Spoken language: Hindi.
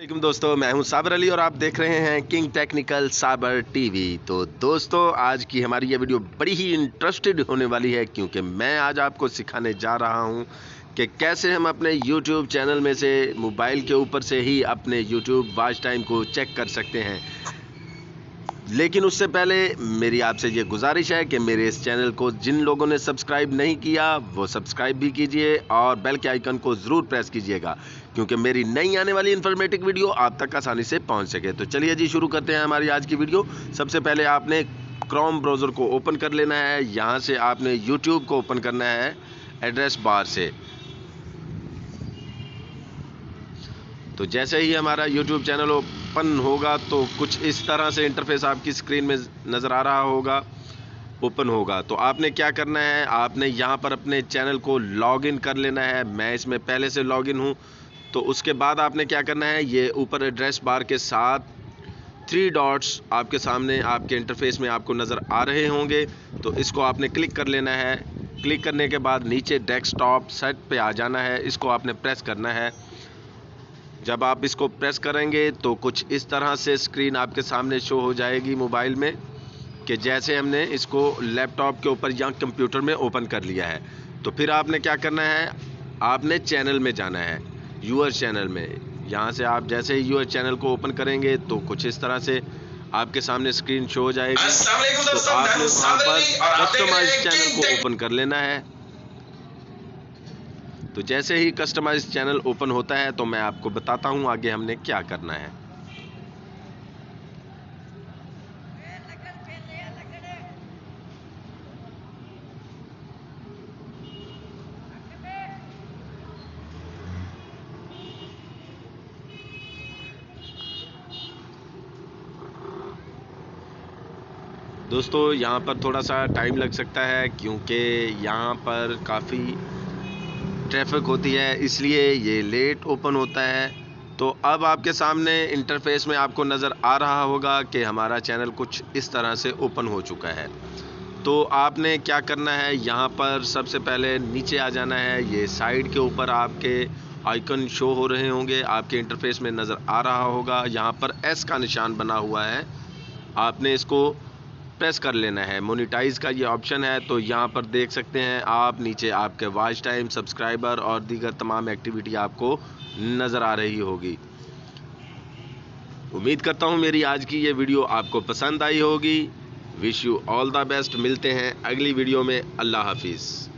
वालेकुम दोस्तों, मैं हूं साबर अली और आप देख रहे हैं किंग टेक्निकल साबर टीवी। तो दोस्तों, आज की हमारी ये वीडियो बड़ी ही इंटरेस्टेड होने वाली है क्योंकि मैं आज आपको सिखाने जा रहा हूं कि कैसे हम अपने YouTube चैनल में से मोबाइल के ऊपर से ही अपने YouTube वॉच टाइम को चेक कर सकते हैं। लेकिन उससे पहले मेरी आपसे ये गुजारिश है कि मेरे इस चैनल को जिन लोगों ने सब्सक्राइब नहीं किया वो सब्सक्राइब भी कीजिए और बेल के आइकन को ज़रूर प्रेस कीजिएगा क्योंकि मेरी नई आने वाली इन्फॉर्मेटिव वीडियो आप तक आसानी से पहुंच सके। तो चलिए जी, शुरू करते हैं हमारी आज की वीडियो। सबसे पहले आपने क्रोम ब्राउज़र को ओपन कर लेना है। यहाँ से आपने यूट्यूब को ओपन करना है एड्रेस बार से। तो जैसे ही हमारा YouTube चैनल ओपन होगा तो कुछ इस तरह से इंटरफेस आपकी स्क्रीन में नज़र आ रहा होगा, ओपन होगा। तो आपने क्या करना है, आपने यहाँ पर अपने चैनल को लॉगिन कर लेना है। मैं इसमें पहले से लॉगिन हूँ। तो उसके बाद आपने क्या करना है, ये ऊपर एड्रेस बार के साथ 3 डॉट्स आपके सामने आपके इंटरफेस में आपको नज़र आ रहे होंगे। तो इसको आपने क्लिक कर लेना है। क्लिक करने के बाद नीचे डेस्कटॉप सेट पे आ जाना है, इसको आपने प्रेस करना है। जब आप इसको प्रेस करेंगे तो कुछ इस तरह से स्क्रीन आपके सामने शो हो जाएगी मोबाइल में कि जैसे हमने इसको लैपटॉप के ऊपर या कंप्यूटर में ओपन कर लिया है। तो फिर आपने क्या करना है, आपने चैनल में जाना है, यूअर चैनल में। यहाँ से आप जैसे ही यूअर चैनल को ओपन करेंगे तो कुछ इस तरह से आपके सामने स्क्रीन शो हो जाएगी। तो आपने वहाँ पर कस्टमाइज चैनल को ओपन कर लेना है। तो जैसे ही कस्टमाइज चैनल ओपन होता है तो मैं आपको बताता हूँ आगे हमने क्या करना है। दोस्तों, यहाँ पर थोड़ा सा टाइम लग सकता है क्योंकि यहाँ पर काफ़ी ट्रैफिक होती है, इसलिए ये लेट ओपन होता है। तो अब आपके सामने इंटरफेस में आपको नज़र आ रहा होगा कि हमारा चैनल कुछ इस तरह से ओपन हो चुका है। तो आपने क्या करना है, यहाँ पर सबसे पहले नीचे आ जाना है। ये साइड के ऊपर आपके आइकन शो हो रहे होंगे, आपके इंटरफेस में नज़र आ रहा होगा। यहाँ पर एस का निशान बना हुआ है, आपने इसको प्रेस कर लेना है। मोनेटाइज का ये ऑप्शन है। तो यहाँ पर देख सकते हैं आप, नीचे आपके वॉच टाइम, सब्सक्राइबर और दीगर तमाम एक्टिविटी आपको नज़र आ रही होगी। उम्मीद करता हूँ मेरी आज की ये वीडियो आपको पसंद आई होगी। Wish you all the best. मिलते हैं अगली वीडियो में। अल्लाह हाफिज़।